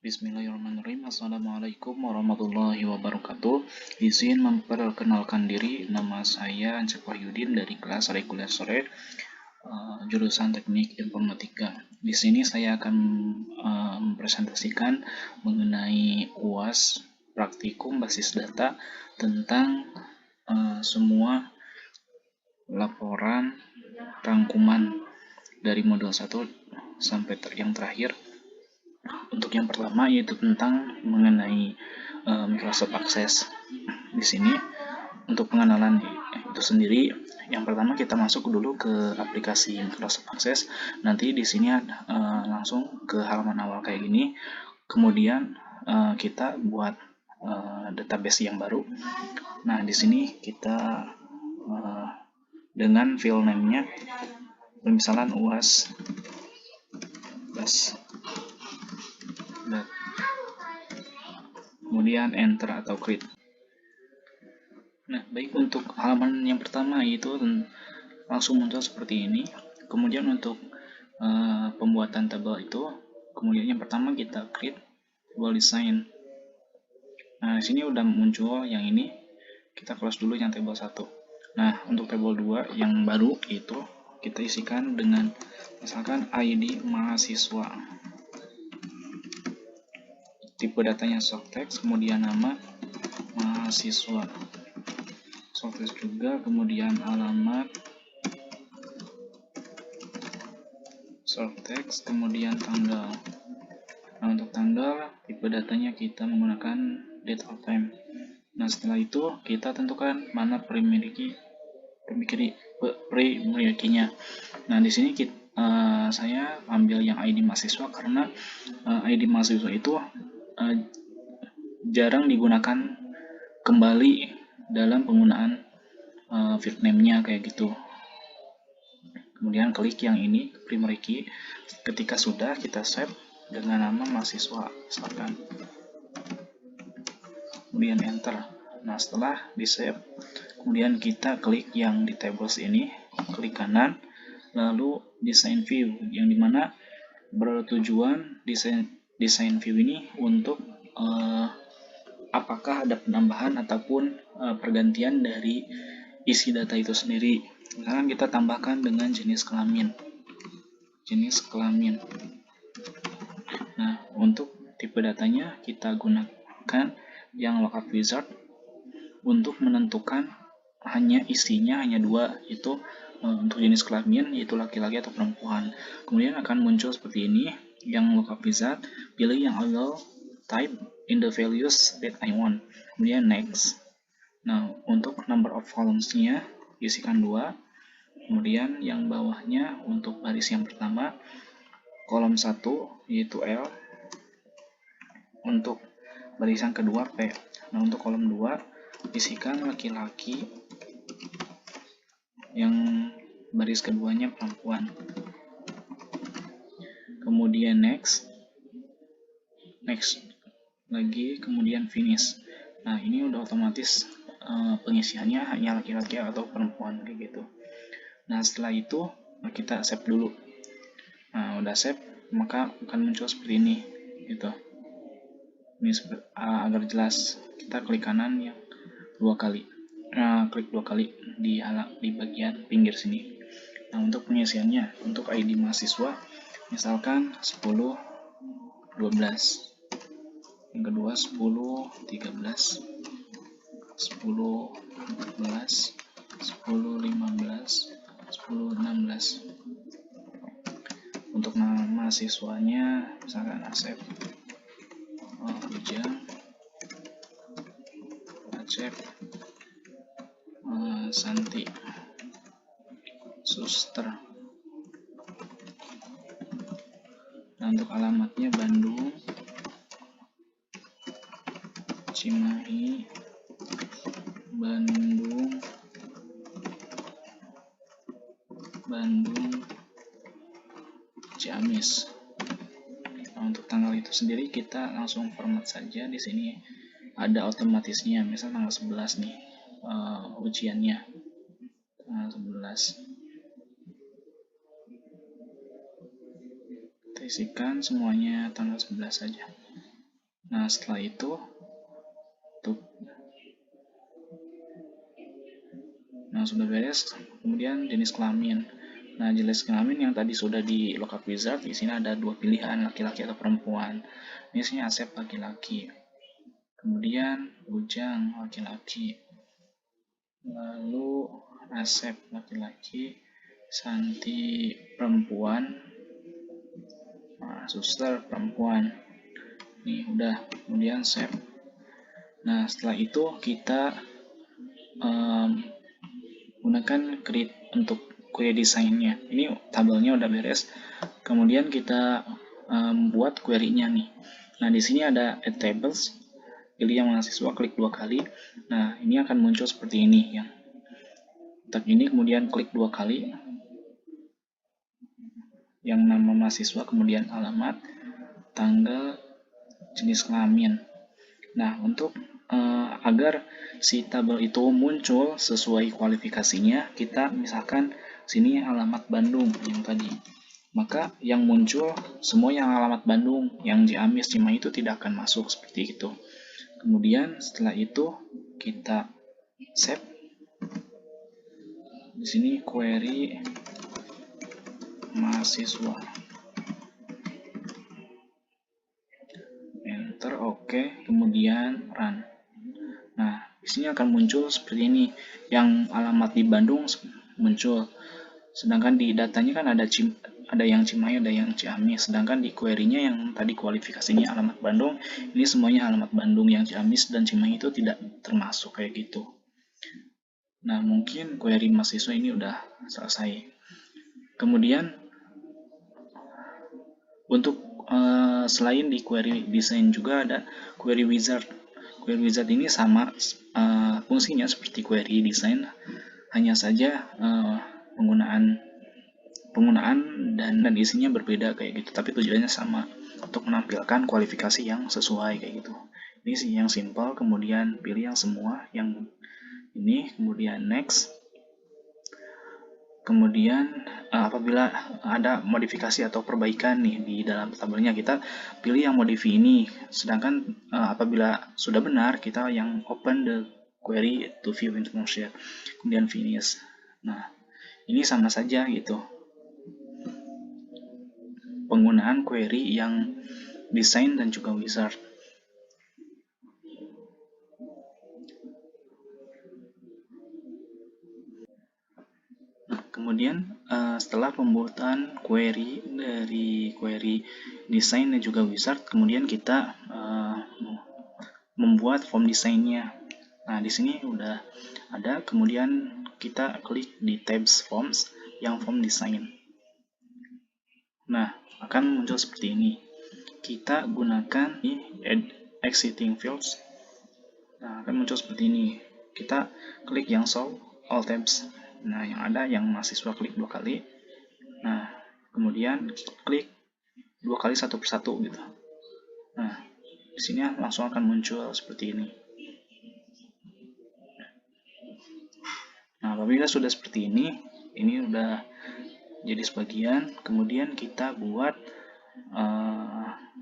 Bismillahirrahmanirrahim. Assalamualaikum warahmatullahi wabarakatuh. Izin memperkenalkan diri, nama saya Ancep Wahyudin dari kelas reguler sore, jurusan Teknik Informatika. Di sini saya akan mempresentasikan mengenai UAS praktikum basis data tentang semua laporan rangkuman dari modul 1 sampai yang terakhir. Untuk yang pertama yaitu tentang mengenai Microsoft Access. Di sini untuk pengenalan itu sendiri, yang pertama kita masuk dulu ke aplikasi Microsoft Access. Nanti di sini langsung ke halaman awal kayak gini. Kemudian kita buat database yang baru. Nah, di sini kita dengan file name-nya misalkan UAS kemudian enter atau create. Nah, baik, untuk halaman yang pertama itu langsung muncul seperti ini. Kemudian untuk pembuatan tabel itu, kemudian yang pertama kita create table design. Nah, di sini udah muncul yang ini. Kita close dulu yang table 1. Nah, untuk table 2 yang baru itu kita isikan dengan misalkan ID mahasiswa. Tipe datanya soft text, kemudian nama mahasiswa soft text juga, kemudian alamat soft text, kemudian tanggal. Nah, untuk tanggal tipe datanya kita menggunakan date of time. Nah, setelah itu kita tentukan mana primary key-nya. Nah, di sini saya ambil yang ID mahasiswa karena ID mahasiswa itu jarang digunakan kembali dalam penggunaan field name-nya kayak gitu. Kemudian klik yang ini, primary key. Ketika sudah, kita save dengan nama mahasiswa misalkan. Kemudian enter. Nah, setelah di save, kemudian kita klik yang di tables ini, klik kanan, lalu design view, yang dimana bertujuan design view ini untuk apakah ada penambahan ataupun pergantian dari isi data itu sendiri. Misalkan kita tambahkan dengan jenis kelamin. Nah, untuk tipe datanya kita gunakan yang lookup wizard untuk menentukan isinya hanya 2, itu untuk jenis kelamin, yaitu laki-laki atau perempuan. Kemudian akan muncul seperti ini, yang lookup wizard, pilih yang I will type in the values that I want. Kemudian next. Nah, untuk number of columns-nya isikan 2. Kemudian yang bawahnya untuk baris yang pertama, kolom 1 yaitu L. Untuk barisan kedua P. Nah, untuk kolom 2 isikan laki-laki, yang baris keduanya perempuan. Kemudian next lagi, kemudian finish. Nah, ini udah otomatis pengisiannya hanya laki-laki atau perempuan kayak gitu. Nah, setelah itu kita save dulu. Nah, udah save, maka akan muncul seperti ini gitu. Ini agar jelas, kita klik kanan yang 2 kali. Klik 2 kali di bagian pinggir sini. Nah, untuk pengisiannya, untuk ID mahasiswa misalkan 10 12, yang kedua 10 13, 10 14, 10 15, 10 16. Untuk nama mahasiswanya misalkan Asep, Ujang, Acep, Santi, Suster. Nah, untuk alamatnya Bandung, Cimahi, Bandung, Ciamis. Nah, untuk tanggal itu sendiri kita langsung format saja. Di sini ada otomatisnya, misal tanggal 11 nih ujiannya, tanggal 11. Kita isikan semuanya tanggal 11 saja. Nah, setelah itu tuh, nah sudah beres. Kemudian jenis kelamin. Nah, jenis kelamin yang tadi sudah di lookup wizard, di sini ada dua pilihan, laki-laki atau perempuan. Ini sini Asep laki-laki. Kemudian Ujang laki-laki. Lalu Asep laki-laki, Santi perempuan, nah, Suster perempuan. Nih udah, kemudian save. Nah, setelah itu kita gunakan create untuk query desainnya. Ini tabelnya udah beres. Kemudian kita buat query-nya nih. Nah, di sini ada add tables. Pilih yang mahasiswa, klik 2 kali. Nah, ini akan muncul seperti ini ya. Tab ini kemudian klik 2 kali. Yang nama mahasiswa, kemudian alamat, tanggal, jenis kelamin. Nah, untuk agar si tabel itu muncul sesuai kualifikasinya, kita misalkan sini alamat Bandung yang tadi. Maka yang muncul semua yang alamat Bandung, yang Ciamis, Cimahi itu tidak akan masuk seperti itu. Kemudian setelah itu kita save. Di sini query mahasiswa. Enter, oke, kemudian run. Nah, di sini akan muncul seperti ini. Yang alamat di Bandung muncul. Sedangkan di datanya kan ada yang Cimahi, ada yang Ciamis. Sedangkan di query-nya yang tadi kualifikasinya alamat Bandung, ini semuanya alamat Bandung. Yang Ciamis dan Cimahi itu tidak termasuk kayak gitu. Nah, mungkin query mahasiswa ini udah selesai. Kemudian untuk selain di query design juga ada query wizard. Query wizard ini sama fungsinya seperti query design, hanya saja penggunaan dan isinya berbeda kayak gitu, tapi tujuannya sama, untuk menampilkan kualifikasi yang sesuai kayak gitu. Ini sih yang simple, kemudian pilih yang semua yang ini, kemudian next. Kemudian apabila ada modifikasi atau perbaikan nih di dalam tabelnya, kita pilih yang modify ini. Sedangkan apabila sudah benar, kita yang open the query to view information, kemudian finish. Nah, ini sama saja gitu, penggunaan query yang desain dan juga wizard. Nah, kemudian setelah pembuatan query dari query desain dan juga wizard, kemudian kita membuat form desainnya. Nah, di sini udah ada, kemudian kita klik di tabs forms yang form design. Nah, akan muncul seperti ini. Kita gunakan di add existing fields. Nah, akan muncul seperti ini. Kita klik yang show all tabs. Nah, yang ada yang mahasiswa klik 2 kali. Nah, kemudian klik 2 kali satu persatu gitu. Nah, di sini langsung akan muncul seperti ini. Nah, apabila sudah seperti ini udah jadi sebagian. Kemudian kita buat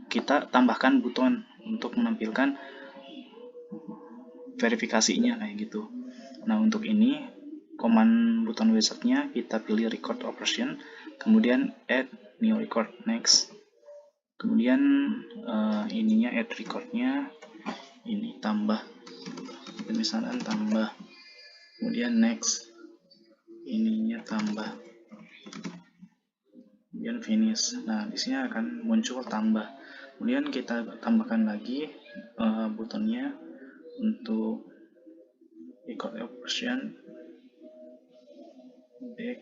kita tambahkan buton untuk menampilkan verifikasinya kayak gitu. Nah, untuk ini command buton wizardnya kita pilih record operation, kemudian add new record, next. Kemudian ininya add recordnya ini tambah, misalnya tambah, kemudian next, ininya tambah, kemudian finish. Nah, di sini akan muncul tambah. Kemudian kita tambahkan lagi butonnya untuk record operation, back,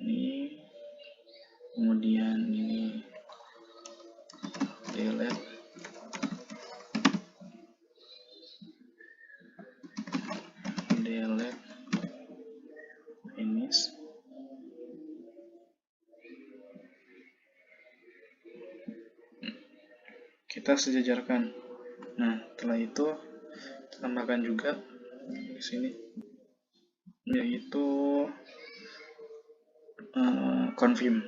ini, kemudian ini delete, finish. Kita sejajarkan. Nah, setelah itu tambahkan juga di sini, yaitu confirm.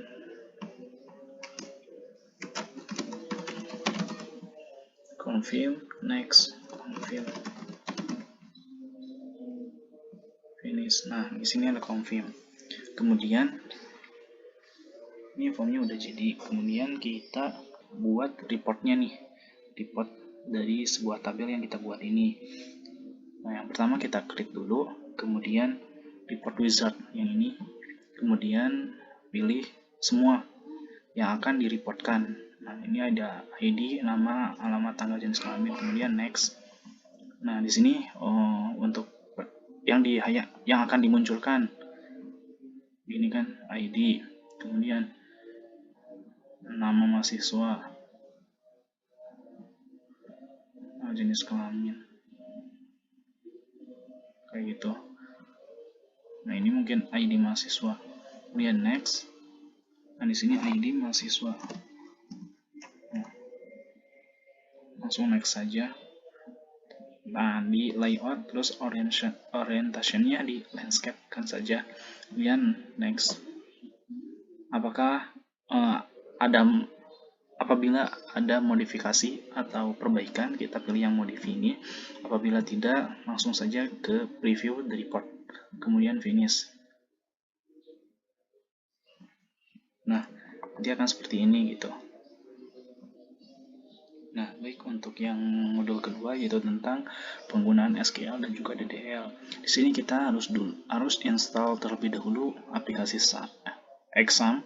confirm, next, confirm, finish. Nah, di sini ada confirm. Kemudian ini formnya udah jadi. Kemudian kita buat reportnya nih, report dari sebuah tabel yang kita buat ini. Nah, yang pertama kita klik dulu, kemudian report wizard yang ini, kemudian pilih semua yang akan direportkan. Nah, ini ada ID, nama, alamat, tanggal, jenis kelamin, kemudian next. Nah, di sini untuk yang akan dimunculkan ini kan ID, kemudian nama mahasiswa, jenis kelamin, kayak gitu. Nah, ini mungkin ID mahasiswa, kemudian next. Nah, di sini ID mahasiswa. Nah, langsung next saja. Nah, di layout terus orientationnya di landscape kan saja. Kemudian next. Apakah apabila ada modifikasi atau perbaikan, kita pilih yang modif ini. Apabila tidak, langsung saja ke preview the report, kemudian finish. Nah, dia akan seperti ini gitu. Nah, baik, untuk yang modul kedua yaitu tentang penggunaan SQL dan juga DDL. Di sini kita harus install terlebih dahulu aplikasi exam.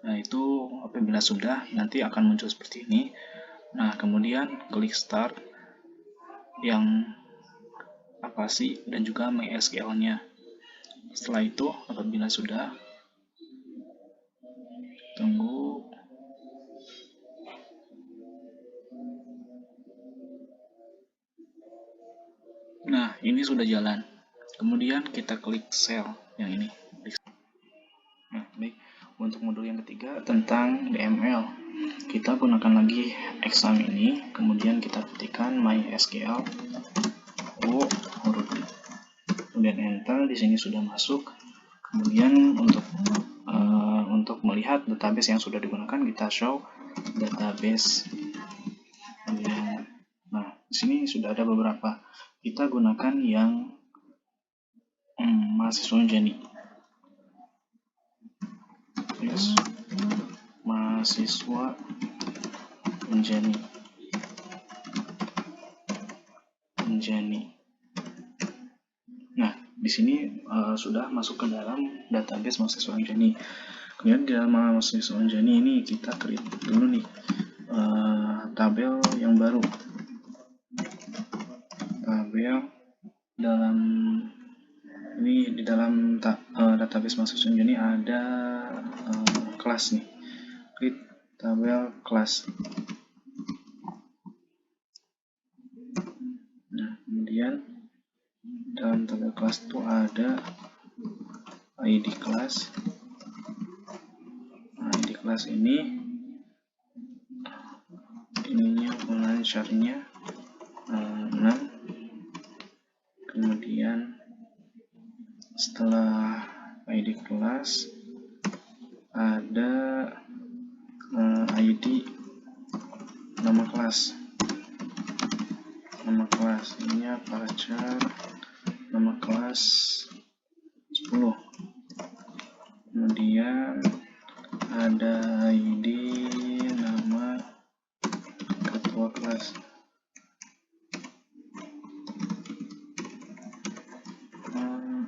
Nah, itu apabila sudah, nanti akan muncul seperti ini. Nah, kemudian klik start yang apa sih dan juga MySQL-nya. Setelah itu, apabila sudah, tunggu. Nah, ini sudah jalan. Kemudian kita klik cell yang ini. Nah, baik. Untuk modul yang ketiga tentang DML, kita gunakan lagi exam ini. Kemudian kita ketikkan MySQL huruf D. Kemudian enter. Di sini sudah masuk. Kemudian untuk melihat database yang sudah digunakan, kita show database. Nah, di sini sudah ada beberapa. Kita gunakan yang mahasiswa Unjani. Yes. Mahasiswa Unjani. Nah, di sini sudah masuk ke dalam database mahasiswa Unjani. Kemudian di dalam mahasiswa Unjani ini kita create dulu nih tabel yang baru. Tabel dalam ini di dalam database mahasiswa Unjani ada kelas nih. Klik tabel kelas. Nah, kemudian dalam tabel kelas itu ada ID kelas. Nah, ID kelas ini ininya online chart-nya 6. Kemudian setelah ID kelas ada ID nama kelas. Nama kelas ini aperture, nama kelas 10. Kemudian ada ID nama ketua kelas.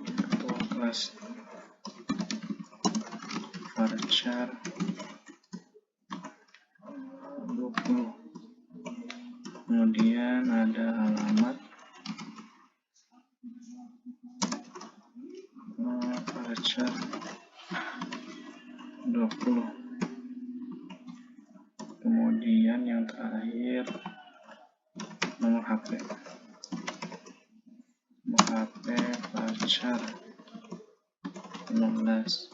Ketua kelas aperture 20. Kemudian ada alamat aperture 20. Kemudian yang terakhir nomor HP. Nomor HP aperture 15.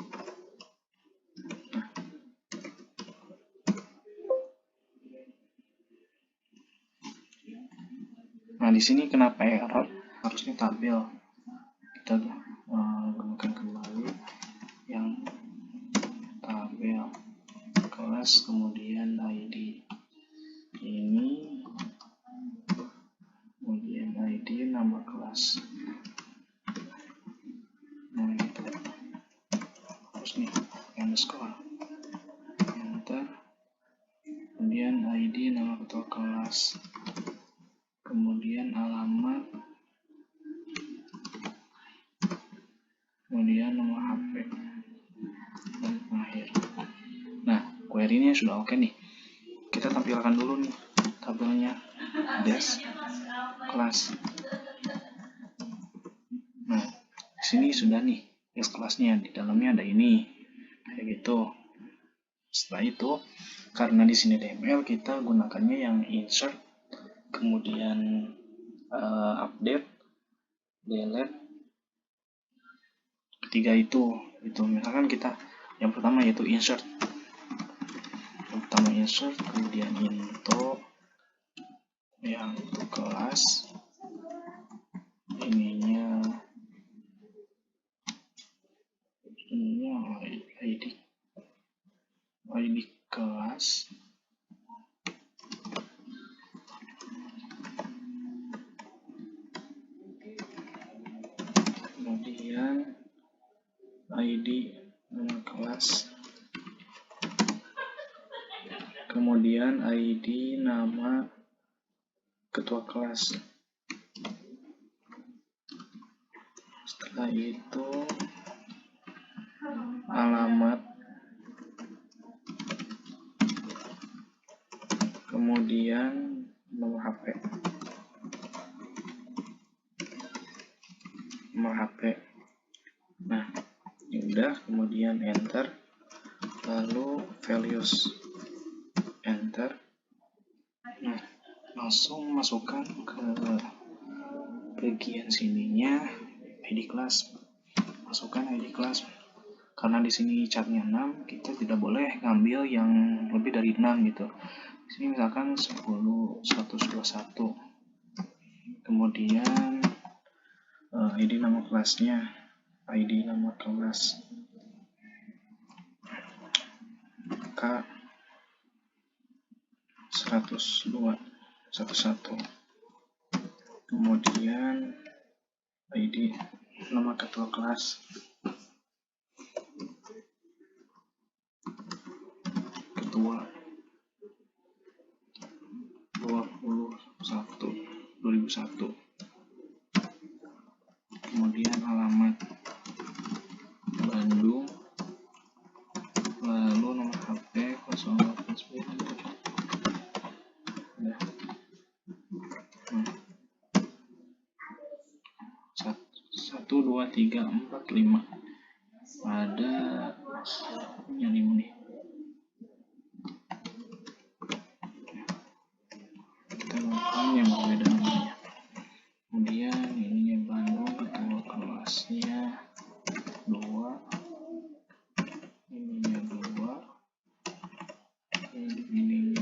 Nah, di sini kenapa error? Harusnya tabel. Kita gunakan kembali yang tabel kelas, kemudian ID ini kelas. Nah gitu. Terus nih underscore, enter, kemudian ID nama ketua kelas, kemudian alamat, kemudian nomor HP, dan akhir. Nah, query-nya sudah oke nih. Kita tampilkan dulu nih tabelnya dash kelas. Nah, di sini sudah nih dash kelasnya, di dalamnya ada ini, kayak gitu. Setelah itu, karena di sini DML, kita gunakannya yang insert, kemudian update, delete, ketiga itu misalkan kita yang pertama yaitu insert, kemudian into yang kelas, ininya ID kelas, kemudian ID nama kelas, kemudian ID nama ketua kelas. Setelah itu alamat, kemudian nomor HP. Nah, ya udah, kemudian enter, lalu values, enter. Nah, langsung masukkan ke bagian sininya ID class. Masukkan ID class. Karena di sini chartnya 6, kita tidak boleh ngambil yang lebih dari 6 gitu. Di sini misalkan 10, 121. Kemudian ID nama kelasnya, ID nama kelas K 102 11. Kemudian ID nama ketua kelas ketua 2001. Kemudian alamat Bandung, lalu nomor HP 0810. Nah, 1, 2, 3, 4, 5. Ada yang ini. Kita lakukan yang berbeda namanya. Kemudian ininya Bandung, ketua kelasnya 2, ininya 2, ininya 2.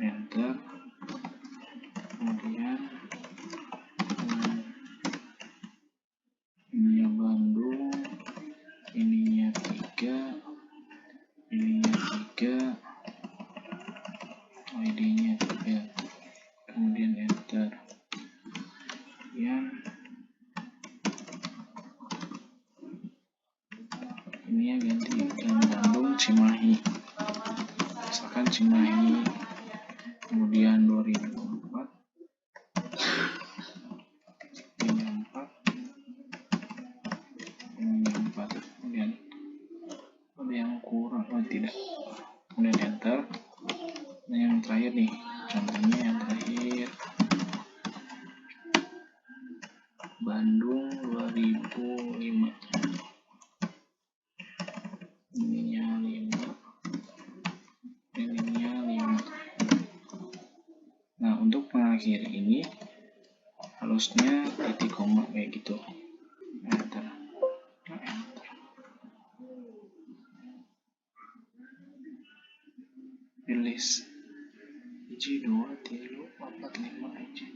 Enter. Kemudian ininya Bandung, ininya 3, ininya 3, ID-nya 3. Kemudian enter. Kemudian ini ya gantikan Bandung Cimahi, misalkan Cimahi, kemudian 2004, ini 4, ini 4. Kemudian ada yang kurang, tidak, kemudian enter. Nah, yang terakhir nih, contohnya yang terakhir Bandung 2005, ininya 5, ininya 5. Nah, untuk mengakhiri ini harusnya titik koma kayak gitu. Enter. Release hiji 2 3 4 5 hiji.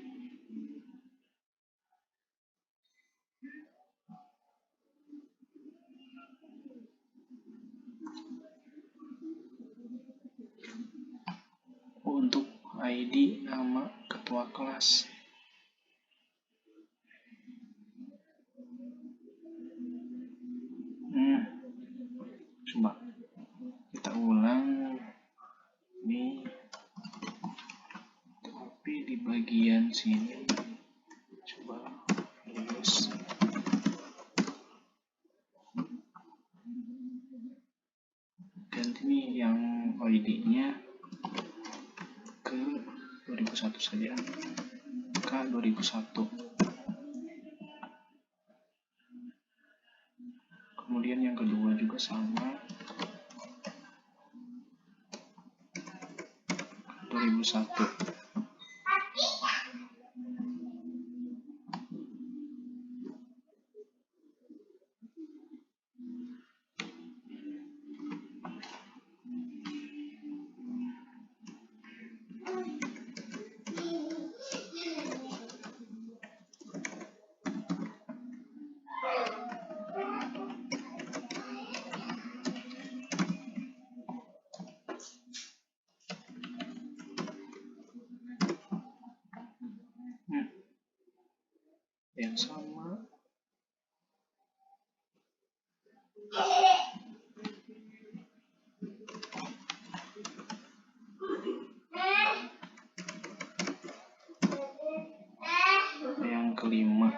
Untuk ID nama ketua kelas. Coba kita ulang nih, tapi di bagian sini coba lulus. Ganti nih yang ID-nya ke 2001 saja, K 2001. Kemudian yang kedua juga sama, 2001. Yang sama. Yang kelima.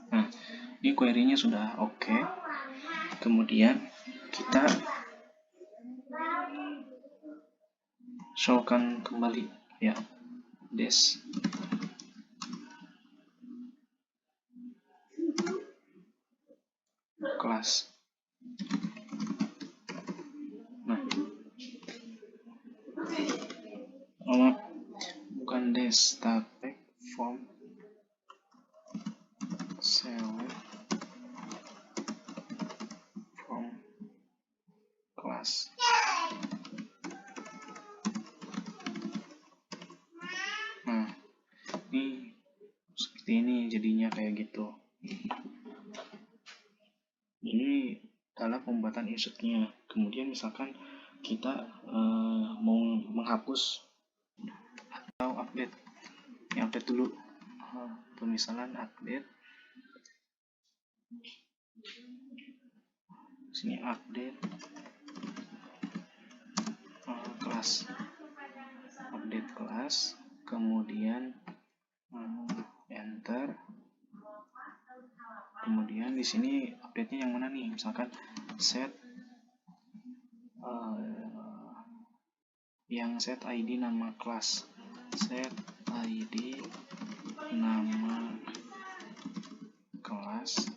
Nah, ini query-nya sudah oke. Kemudian kita showkan kembali ya, des kelas. Nah, bukan des tapi form select from class. Nah, ini seperti ini jadinya kayak gitu. Ini adalah pembuatan insertnya. Kemudian misalkan kita mau menghapus atau update, yang update dulu. Pemisalan update. Sini update kelas, update kelas, kemudian enter. Kemudian di sini update-nya yang mana nih? Misalkan set yang set ID nama kelas, set ID nama kelas,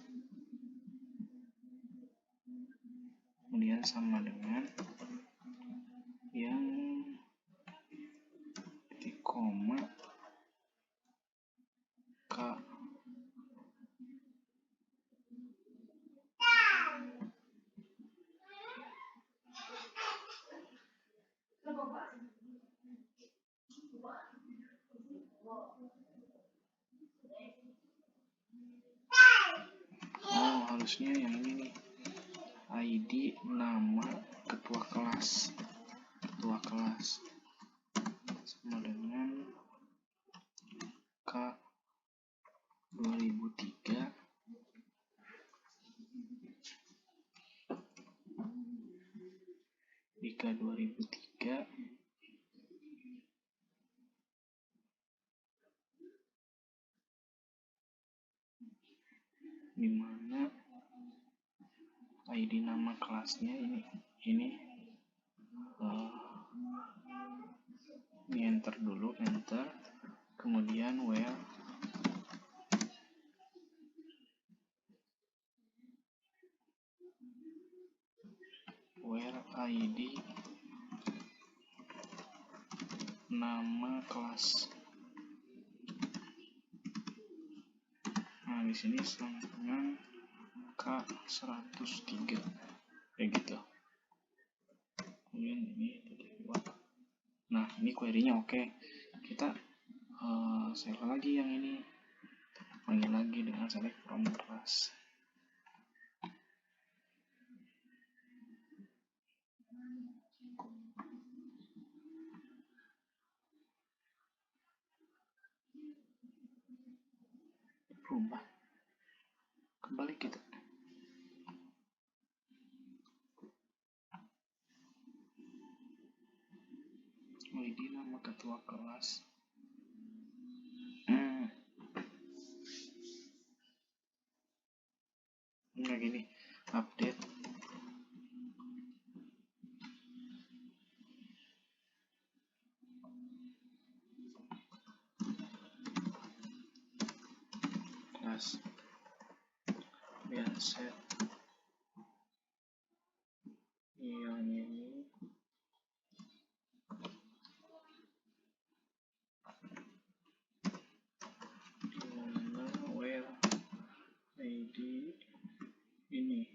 kemudian sama dengan yang titik koma K. Harusnya yang ini nih, ID nama ketua kelas sama dengan K 2003 di K 2003 dimana ID nama kelasnya ini enter dulu, enter, kemudian where ID nama kelas. Nah, di sini sama dengan K103 kayak gitu. Kemudian ini titik dua. Nah, ini query-nya oke. Kita save lagi yang ini, panggil lagi dengan select from class. berubah, kembali kita ID nama ketua kelas. Nah gini, update kelas dan set yang ini dimana where ID ini.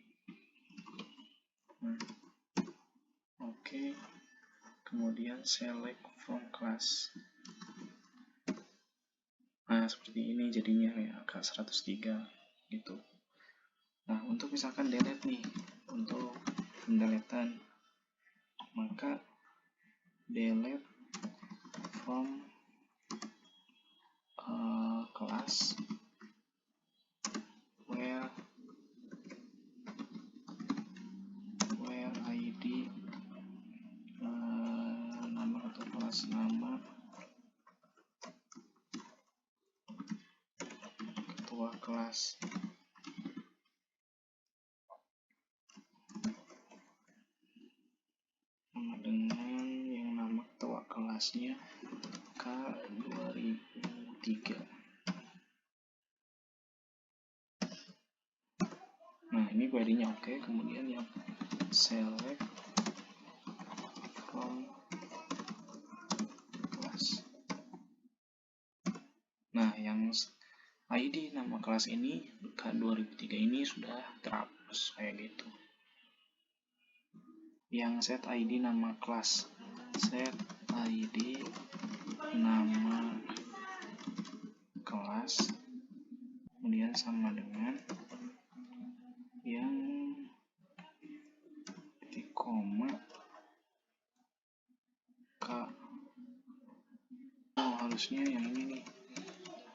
Oke. Kemudian select from class. Nah seperti ini jadinya ya, angka 103 gitu. Nah untuk misalkan delete nih, untuk pendeletan, maka delete from class where ID nama atau kelas nama ketua kelas. Dengan yang nama ketua kelasnya K2003. Nah ini query-nya oke. Kemudian yang select from class. Nah yang ID nama kelas ini K2003 ini sudah terhapus kayak gitu. Yang set ID nama kelas, set ID nama kelas, kemudian sama dengan yang titik koma K. Harusnya yang ini nih,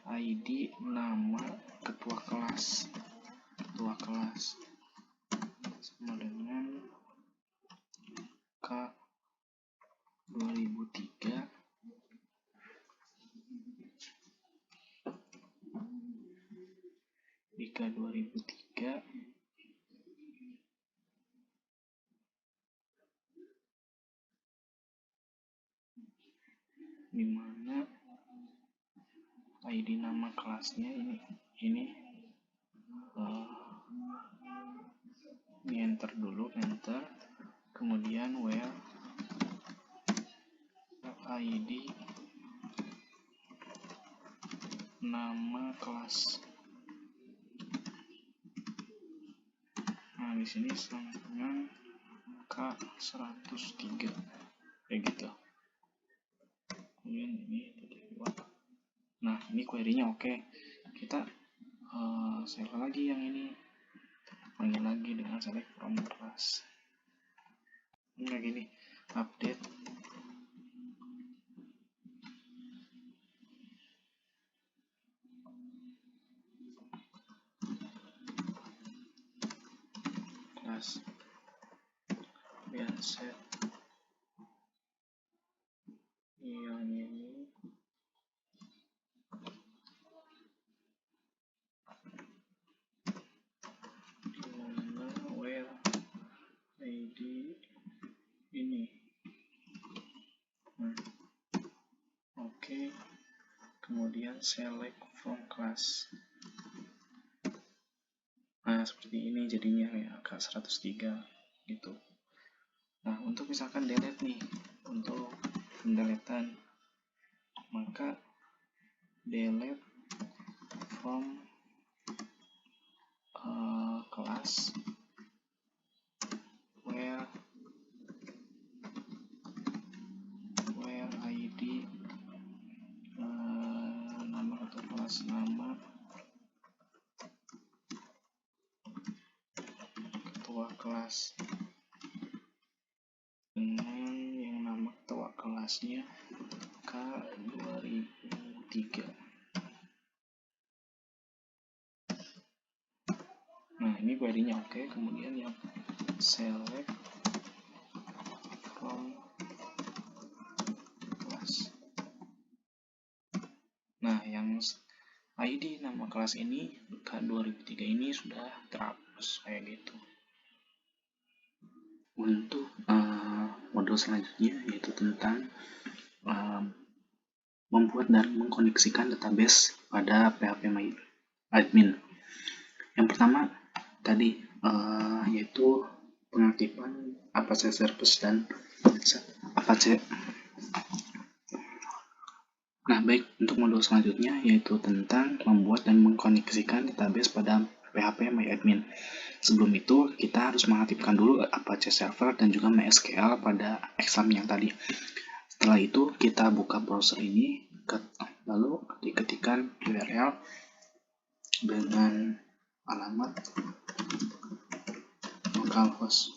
ID nama ketua kelas sama dengan K 2003 di K 2003 dimana ID nama kelasnya ini enter dulu, enter, kemudian where ID nama kelas. Nah di sini sama dengan K103 kayak gitu. Kemudian ini titik dua. Nah ini query-nya oke. Kita select lagi yang ini, panggil lagi dengan select from class. Nah gini, update class dan set yang ini dimana where ID ini. Oke. Kemudian select from class. Nah seperti ini jadinya ya, angka 103 gitu. Nah untuk misalkan delete nih, untuk pendeletan, maka delete from class where ID nama atau kelas nama ketua kelas dengan yang nama ketua kelasnya K2003. Nah, ini query-nya oke. Kemudian yang select from class. Nah, yang ID nama kelas ini K2003 ini sudah terhapus kayak gitu. Untuk modul selanjutnya yaitu tentang membuat dan mengkoneksikan database pada PHPMyAdmin. Yang pertama tadi yaitu pengaktifan Apache Service dan Apache. Nah, baik, untuk modul selanjutnya yaitu tentang membuat dan mengkoneksikan database pada PHPMyAdmin. Sebelum itu, kita harus mengaktifkan dulu Apache Server dan juga MySQL pada exam yang tadi. Setelah itu, kita buka browser ini, lalu diketikkan URL dengan alamat localhost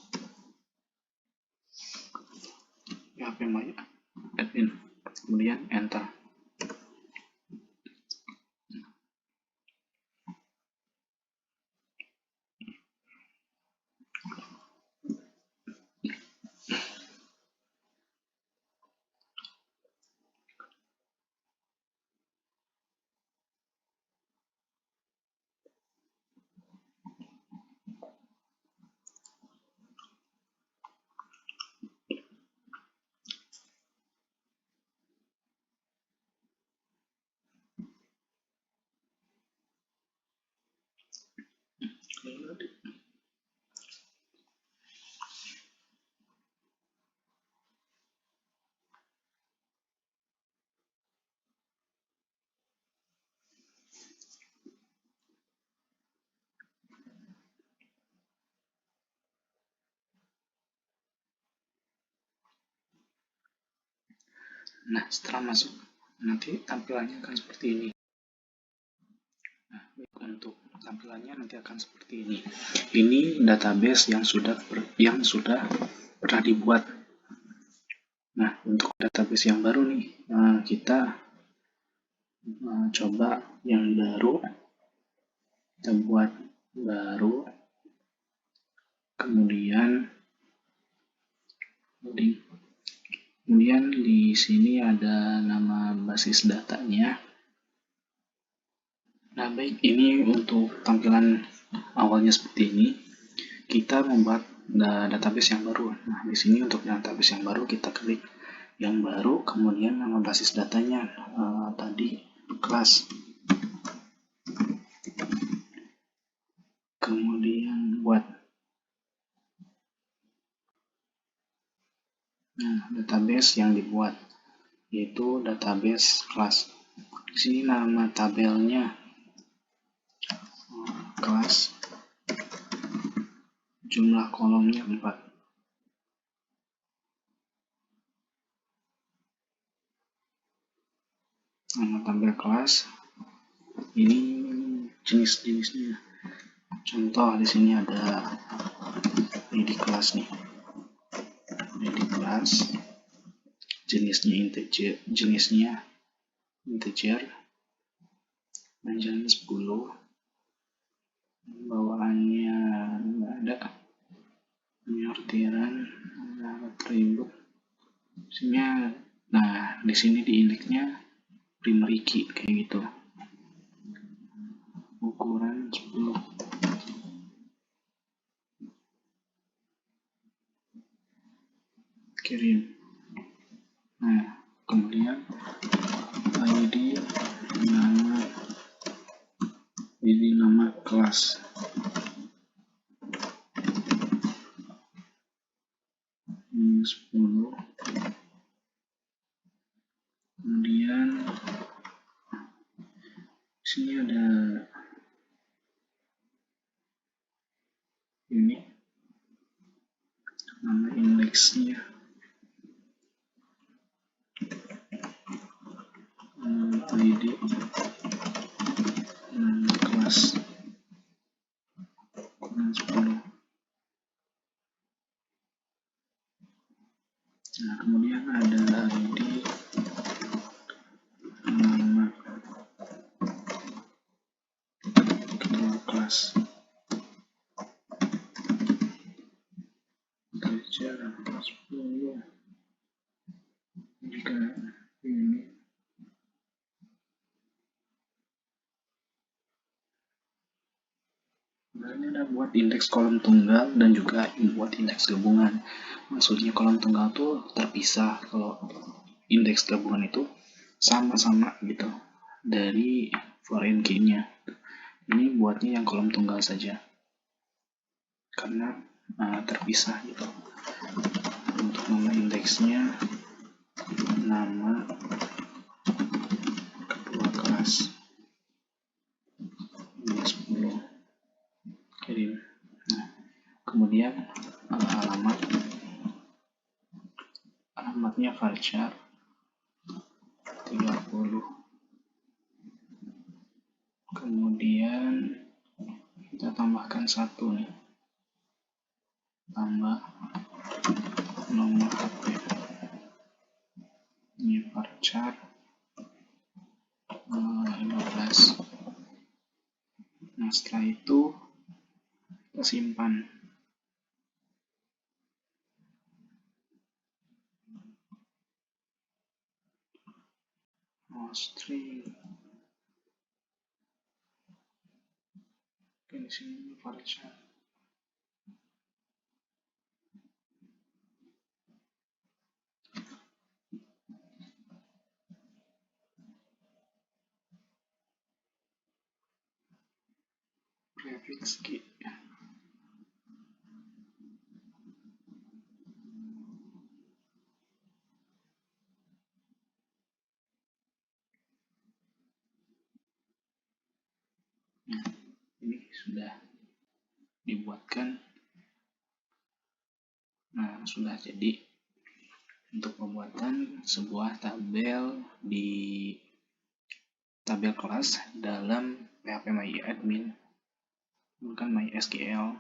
PHPMyAdmin, kemudian enter. Nah, setelah masuk, nanti tampilannya akan seperti ini. Nah, untuk tampilannya nanti akan seperti ini. Ini database yang sudah pernah dibuat. Nah, untuk database yang baru nih, kita coba yang baru. Kita buat baru, kemudian loading. Kemudian di sini ada nama basis datanya. Nah, baik, ini untuk tampilan awalnya seperti ini. Kita membuat database yang baru. Nah, di sini untuk database yang baru kita klik yang baru, kemudian nama basis datanya tadi kelas. Kemudian buat database yang dibuat yaitu database kelas. Di sini nama tabelnya kelas, jumlah kolomnya 4. Nama tabel kelas, ini jenis-jenisnya. Contoh di sini ada ID kelas nih. ID kelas, jenisnya integer, panjangnya 10, bawaannya nggak ada, penyortiran, atribut, isinya. Nah, di sini di indeksnya primary key kayak gitu, ukuran 10. Kirim. Nah, kemudian ID nama kelas. Ini 10. Kemudian di sini ada ini nama indeksnya, ID nama kelas, ukuran 10. Nah, kemudian ada ID nama ketua kelas. Nah, ini ada buat indeks kolom tunggal dan juga buat indeks gabungan. Maksudnya kolom tunggal tuh terpisah, kalau indeks gabungan itu sama-sama gitu dari foreign key-nya. Ini buatnya yang kolom tunggal saja karena terpisah gitu. Untuk nama indeksnya, nama ketua kelas 10 kirim. Nah, kemudian alamatnya varchar 30. Kemudian kita tambahkan satu nih, tambah nomor HP. Ini varchar 15. Nah, setelah itu kita simpan. String. Oke, di sini varchar. Prefix key. Nah, ini sudah dibuatkan. Nah, sudah jadi untuk pembuatan sebuah tabel di tabel kelas dalam PHP MyAdmin, bukan MySQL.